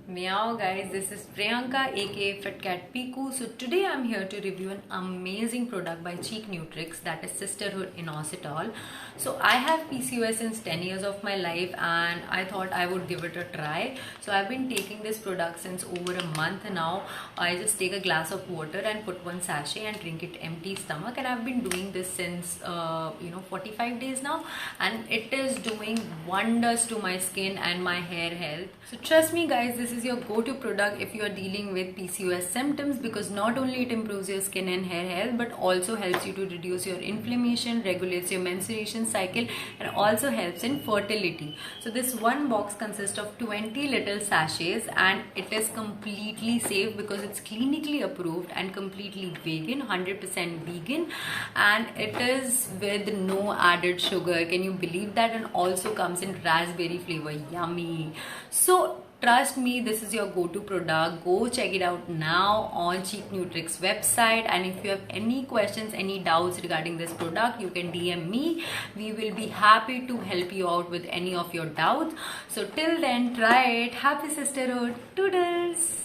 Meow guys, this is Priyanka aka Fit Cat Piku. So today I'm here to review an amazing product by Chicnutrix, that is Sisterhood Inositol. So I have PCOS since 10 years of my life and I thought I would give it a try. So I've been taking this product since over a month now. I just take a glass of water and put one sachet and drink it empty stomach, and I've been doing this since 45 days now, and it is doing wonders to my skin and my hair health. So trust me guys, this is your go-to product if you are dealing with PCOS symptoms, because not only it improves your skin and hair health but also helps you to reduce your inflammation, regulates your menstruation cycle, and also helps in fertility. So this one box consists of 20 little sachets and it is completely safe because it's clinically approved and completely vegan, 100% vegan, and it is with no added sugar. Can you believe that? And also comes in raspberry flavor. Yummy. So trust me, this is your go-to product. Go check it out now on Chicnutrix website, and if you have any questions, any doubts regarding this product, you can DM me. We will be happy to help you out with any of your doubts. So till then, try it. Happy sisterhood. Toodles.